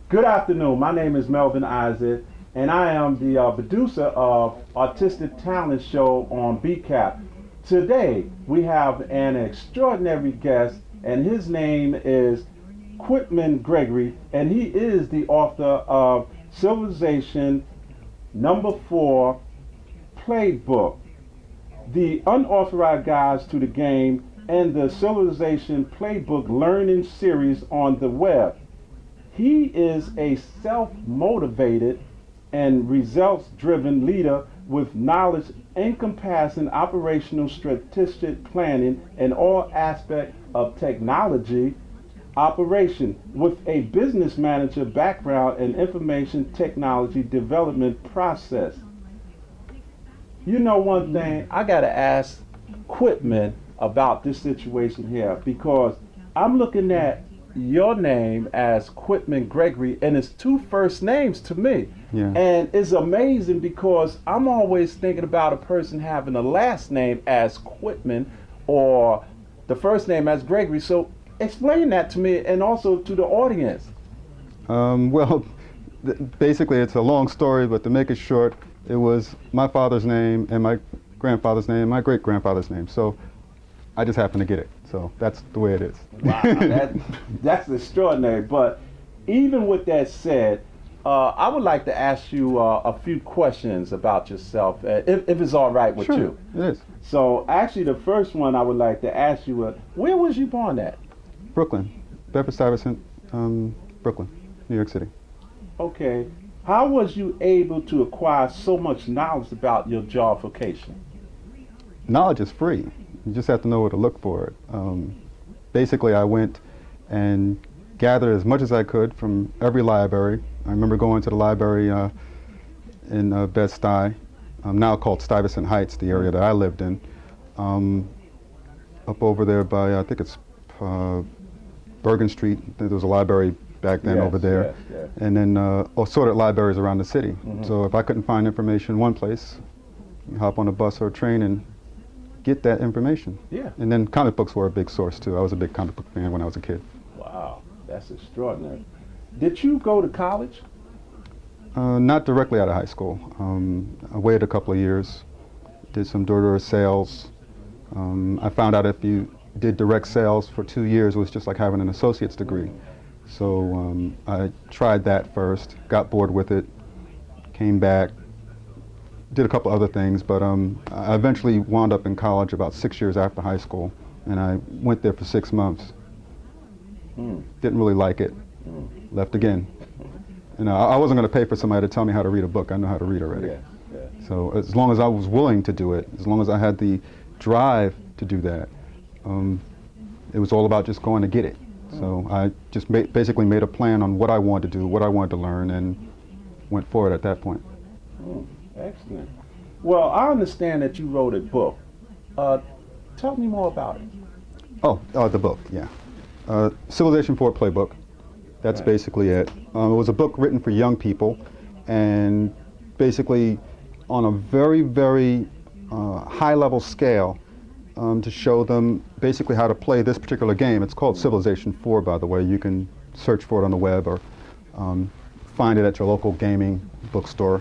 Good afternoon. My name is Melvin Isaac, and I am the producer of Artistic Talent Show on BCAP. Today, we have an extraordinary guest, and his name is Quitman Gregory, and he is the author of Civilization #4 Playbook, the Unauthorized Guides to the Game, and the Civilization Playbook Learning Series on the web. He is a self-motivated and results-driven leader with knowledge encompassing operational strategic planning in all aspects of technology operation, with a business manager background in information technology development process. You know one thing, I gotta ask Quitman about this situation here, because I'm looking at your name as Quitman Gregory, and it's two first names to me. Yeah. And it's amazing because I'm always thinking about a person having a last name as Quitman or the first name as Gregory. So explain that to me and also to the audience. Well, basically it's a long story, but to make it short, it was my father's name and my grandfather's name and my great-grandfather's name. So I just happened to get it. So that's the way it is. Wow, that's extraordinary. But even with that said, I would like to ask you a few questions about yourself, if it's all right with Sure, you. it is. So actually the first one I would like to ask you, where was you born at? Brooklyn, Bedford-Stuyvesant, Brooklyn, New York City. Okay. How was you able to acquire so much knowledge about your job vocation? Knowledge is free. You just have to know where to look for it. Basically, I went and gathered as much as I could from every library. I remember going to the library in Bed-Stuy, now called Stuyvesant Heights, the area that I lived in, up over there by, I think it's Bergen Street. There was a library back then over there. Yes. And then assorted libraries around the city. Mm-hmm. So if I couldn't find information in one place, you hop on a bus or a train and get that information. Yeah. And then comic books were a big source too. I was a big comic book fan when I was a kid. Wow, that's extraordinary. Did you go to college? Not directly out of high school. I waited a couple of years, did some door-to-door sales. I found out if you did direct sales for 2 years, it was just like having an associate's degree. So I tried that first, got bored with it, came back, did a couple other things, but I eventually wound up in college about 6 years after high school, and I went there for 6 months. Didn't really like it, left again. You know, I wasn't going to pay for somebody to tell me how to read a book. I know how to read already. Yeah. So as long as I was willing to do it, as long as I had the drive to do that, it was all about just going to get it. So I just basically made a plan on what I wanted to do, what I wanted to learn, and went forward at that point. Excellent. Well, I understand that you wrote a book. Tell me more about it. Oh, the book, yeah. Civilization #4 Playbook. That's Right. basically it. It was a book written for young people, and basically on a very, very high-level scale to show them basically how to play this particular game. It's called Civilization #4, by the way. You can search for it on the web or find it at your local gaming bookstore.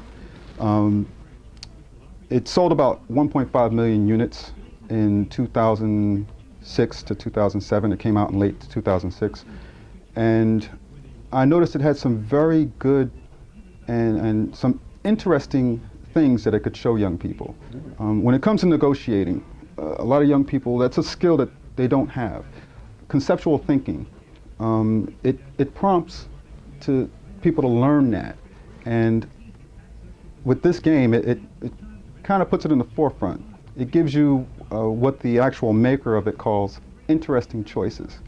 It sold about 1.5 million units in 2006 to 2007. It came out in late 2006. And I noticed it had some very good and some interesting things that it could show young people. When it comes to negotiating, a lot of young people, that's a skill that they don't have. Conceptual thinking, it prompts to people to learn that. And with this game, it kind of puts it in the forefront. It gives you what the actual maker of it calls interesting choices.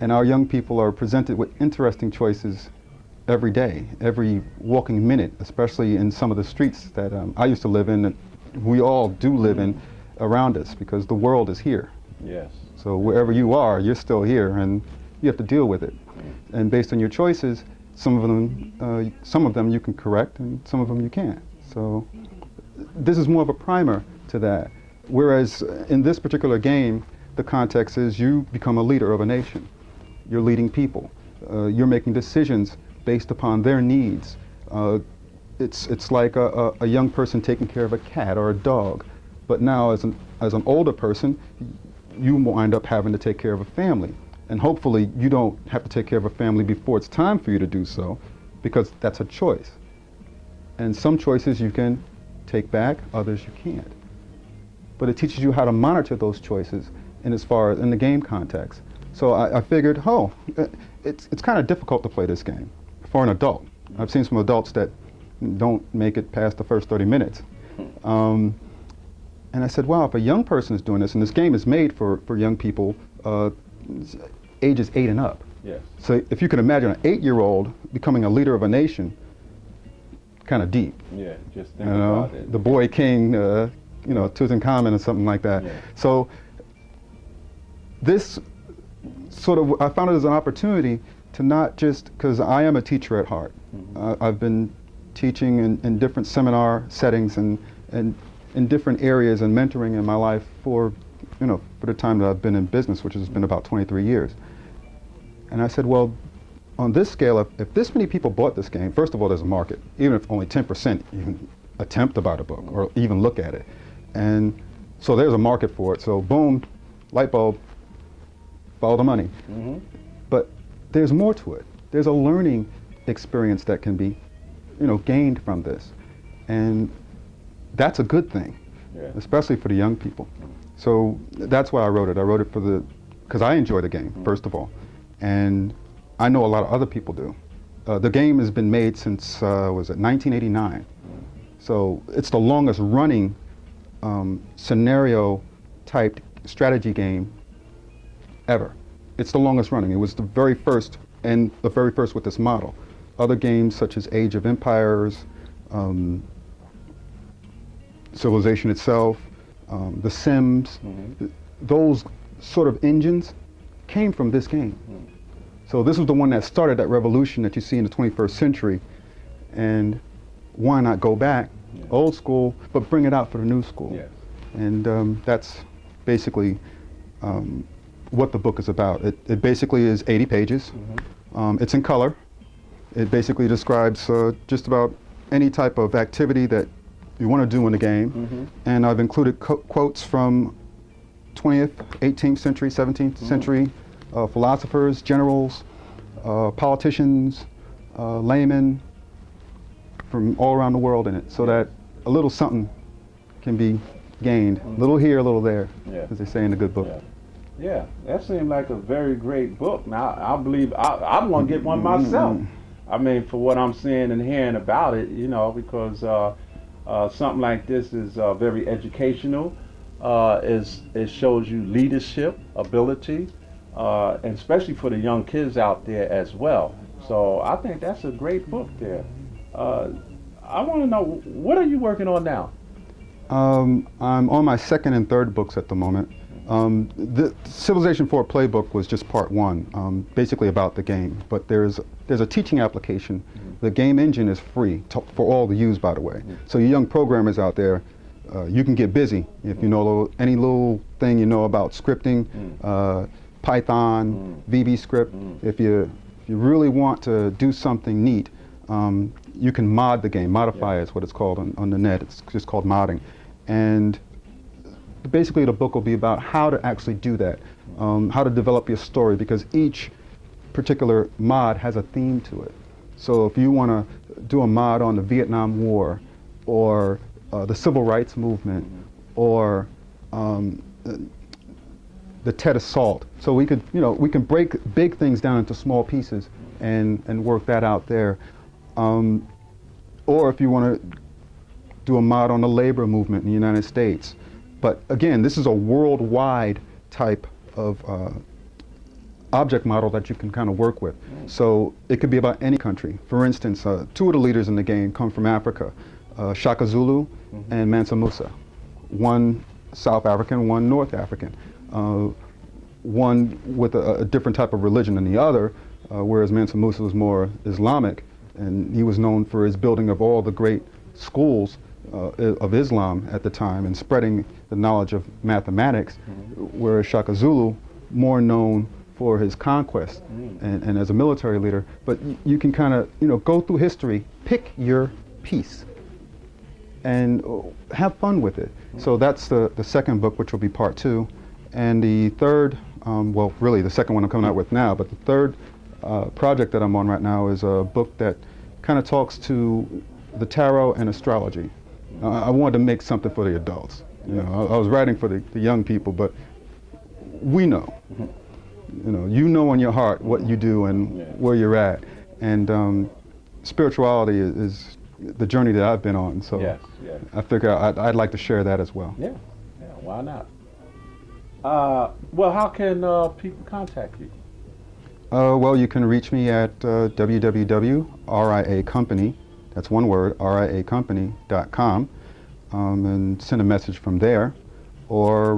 And our young people are presented with interesting choices every day, every walking minute, especially in some of the streets that I used to live in, that we all do live in around us, because the world is here. Yes. So wherever you are, you're still here, and you have to deal with it. And based on your choices, some of them you can correct, and some of them you can't. So this is more of a primer to that. Whereas in this particular game, the context is you become a leader of a nation. You're leading people. You're making decisions based upon their needs. It's like a young person taking care of a cat or a dog, but now as an older person, you wind up having to take care of a family. And hopefully you don't have to take care of a family before it's time for you to do so, because that's a choice. And some choices you can take back, others you can't. But it teaches you how to monitor those choices in the game context. So I figured, it's kind of difficult to play this game for an adult. I've seen some adults that don't make it past the first 30 minutes. And I said, wow, if a young person is doing this, and this game is made for young people, ages 8 and up. Yes. So if you can imagine an 8-year-old becoming a leader of a nation, kind of deep. Yeah, just think about it. The boy king, Tutankhamun or something like that. Yeah. So this I found it as an opportunity to not just, because I am a teacher at heart. Mm-hmm. I've been teaching in different seminar settings and in different areas and mentoring in my life for the time that I've been in business, which has been about 23 years. And I said, well, on this scale, if this many people bought this game, first of all, there's a market, even if only 10% even attempt to buy the book or even look at it. And so there's a market for it. So boom, light bulb, follow the money. Mm-hmm. But there's more to it. There's a learning experience that can be, gained from this. And that's a good thing, especially for the young people. So that's why I wrote it. I wrote it because I enjoy the game, first of all. And I know a lot of other people do. The game has been made since, 1989. So it's the longest running scenario type strategy game ever. It's the longest running. It was the very first, and the very first with this model. Other games such as Age of Empires, Civilization itself, The Sims, those sort of engines came from this game. So this was the one that started that revolution that you see in the 21st century, and why not go back, old school, but bring it out for the new school? Yeah. And that's basically what the book is about. It basically is 80 pages. It's in color. It basically describes just about any type of activity that you want to do in the game. And I've included quotes from 20th, 18th century, 17th century philosophers, generals, politicians, laymen from all around the world in it, so that a little something can be gained. A little here, a little there, as they say in the good book. Yeah, that seemed like a very great book. Now, I believe I'm going to get one myself. I mean, for what I'm seeing and hearing about it, because something like this is very educational. It shows you leadership, ability, and especially for the young kids out there as well. So I think that's a great book there. I want to know, what are you working on now? I'm on my second and third books at the moment. The Civilization 4 playbook was just part one, basically about the game. But there's a teaching application. The game engine is free for all to use, by the way. So you young programmers out there, you can get busy if you know any little thing you know about scripting, Python, VBScript. If you really want to do something neat, you can mod the game. Modify is what it's called on the net. It's just called modding. And basically the book will be about how to actually do that, how to develop your story, because each particular mod has a theme to it. So if you want to do a mod on the Vietnam War, or the Civil Rights Movement, or the Tet Assault, so we can break big things down into small pieces and work that out there. Or if you want to do a mod on the labor movement in the United States. But again, this is a worldwide type of object model that you can kind of work with. So it could be about any country. For instance, two of the leaders in the game come from Africa, Shaka Zulu and Mansa Musa. One South African, one North African. One with a different type of religion than the other, whereas Mansa Musa was more Islamic, and he was known for his building of all the great schools of Islam at the time and spreading the knowledge of mathematics, whereas Shaka Zulu, more known for his conquest and as a military leader. But you can kind of, go through history, pick your piece, and have fun with it. So that's the second book, which will be part 2. And the third, well, really the second one I'm coming out with now, but the third project that I'm on right now is a book that kind of talks to the tarot and astrology. I wanted to make something for the adults. I was writing for the young people, but we know. You know in your heart what you do and where you're at. And spirituality is the journey that I've been on. So I figure I'd like to share that as well. Yeah, why not? Well, how can people contact you? Well, you can reach me at www.riacompany, that's one word, riacompany.com, and send a message from there. Or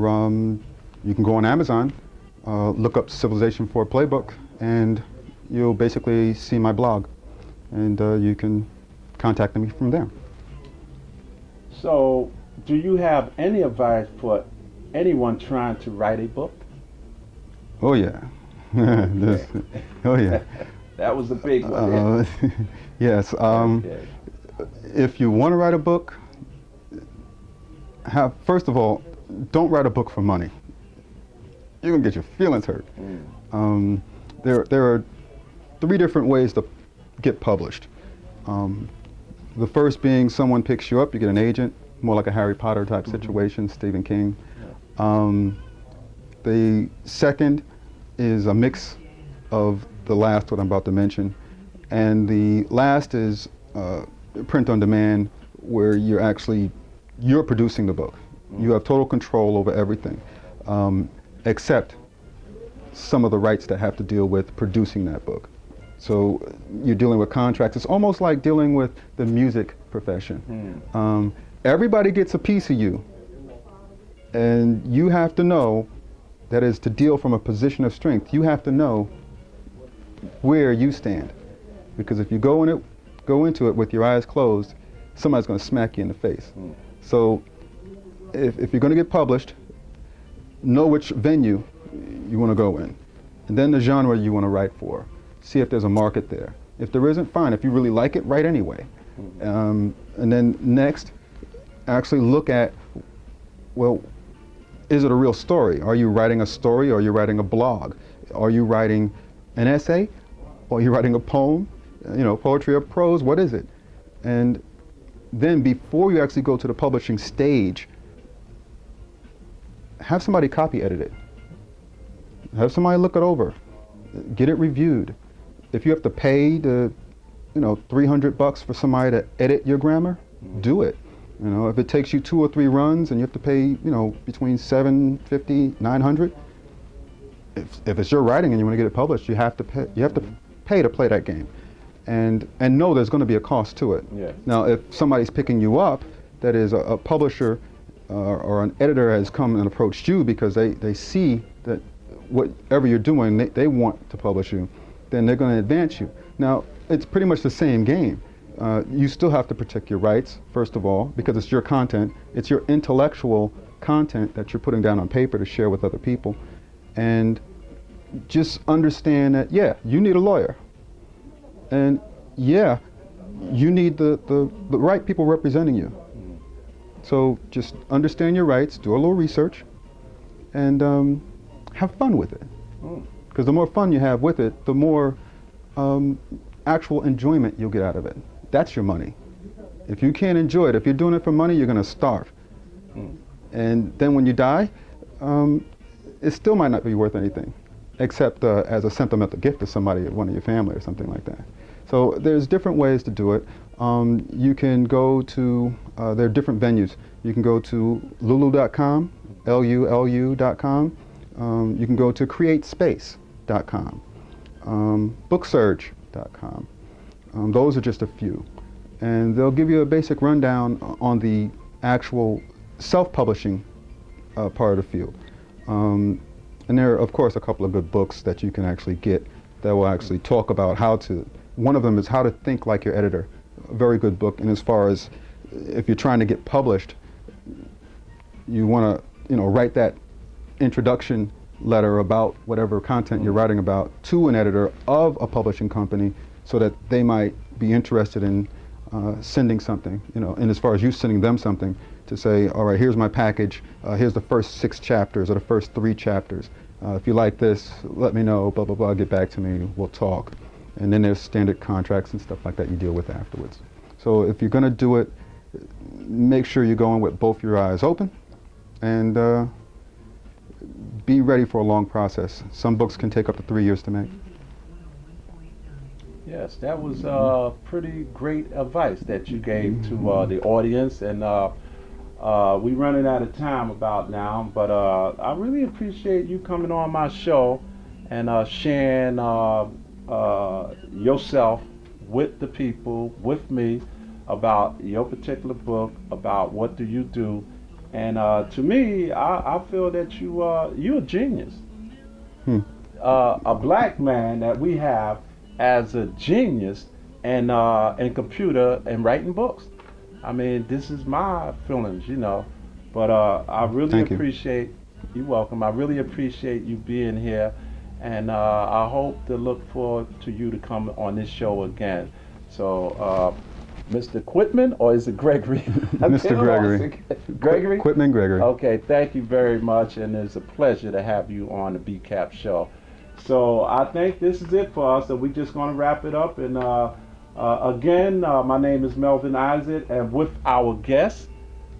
you can go on Amazon, look up Civilization 4 Playbook, and you'll basically see my blog. And you can contact me from there. So, do you have any advice for anyone trying to write a book? Oh, yeah. Oh, yeah. That was the big one. Yes. If you want to write a book, first of all, don't write a book for money. You're going to get your feelings hurt. There are 3 different ways to get published. The first being someone picks you up, you get an agent, more like a Harry Potter type situation, Stephen King. The second is a mix of the last what I'm about to mention. And the last is print on demand, where you're producing the book. You have total control over everything, except some of the rights that have to deal with producing that book. So you're dealing with contracts. It's almost like dealing with the music profession. Everybody gets a piece of you, and you have to know, that is to deal from a position of strength. You have to know where you stand, because if you go into it with your eyes closed, somebody's going to smack you in the face. So if you're going to get published, know which venue you want to go in, and then the genre you want to write for. See if there's a market there. If there isn't, fine. If you really like it, write anyway. And then next, actually look at, well, is it a real story? Are you writing a story, or are you writing a blog? Are you writing an essay? Or are you writing a poem? Poetry or prose? What is it? And then before you actually go to the publishing stage, have somebody copy edit it. Have somebody look it over. Get it reviewed. If you have to pay the, $300 for somebody to edit your grammar, do it. If it takes you 2 or 3 runs and you have to pay, between $750, $900, if it's your writing and you want to get it published, you have to pay. You have to pay to play that game, and know there's going to be a cost to it. Yeah. Now, if somebody's picking you up, that is a publisher or an editor has come and approached you because they see that whatever you're doing, they want to publish you, then they're going to advance you. Now, it's pretty much the same game. You still have to protect your rights, first of all, because it's your content. It's your intellectual content that you're putting down on paper to share with other people. And just understand that, you need a lawyer. And you need the right people representing you. So just understand your rights, do a little research, and have fun with it. Because the more fun you have with it, the more actual enjoyment you'll get out of it. That's your money. If you can't enjoy it, if you're doing it for money, you're going to starve. And then when you die, it still might not be worth anything, except as a sentimental gift to somebody, one of your family or something like that. So there's different ways to do it. You can go to, there are different venues. You can go to lulu.com, LULU.com. You can go to createspace.com, booksurge.com. Those are just a few. And they'll give you a basic rundown on the actual self-publishing part of the field. And there are, of course, a couple of good books that you can actually get that will actually talk about how to, one of them is How to Think Like Your Editor. A very good book. And as far as if you're trying to get published, you want to, write that introduction letter about whatever content you're writing about to an editor of a publishing company so that they might be interested in sending something, and as far as you sending them something to say, all right, here's my package, here's the first 6 chapters or the first 3 chapters. If you like this, let me know, blah, blah, blah, get back to me, we'll talk. And then there's standard contracts and stuff like that you deal with afterwards. So if you're going to do it, make sure you're going with both your eyes open and be ready for a long process. Some books can take up to 3 years to make. Yes, that was pretty great advice that you gave to the audience, and we running out of time about now, but I really appreciate you coming on my show and sharing yourself with the people, with me, about your particular book, about what do you do. And to me, I feel that you're a genius. A black man that we have as a genius in computer and writing books. I mean, this is my feelings, But I really appreciate, you're welcome. I really appreciate you being here. And I hope to look forward to you to come on this show again. So, Mr. Quitman, or is it Gregory? Mr. Gregory. Gregory? Quitman Gregory. Okay, thank you very much, and it's a pleasure to have you on the BCAP show. So I think this is it for us, so we're just going to wrap it up. And again, my name is Melvin Isaac, and with our guest,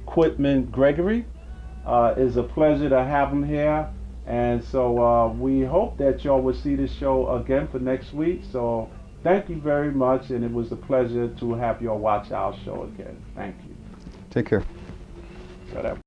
Quitman Gregory. It's a pleasure to have him here. And so we hope that y'all will see this show again for next week. So thank you very much, and it was a pleasure to have y'all watch our show again. Thank you. Take care. Shut up.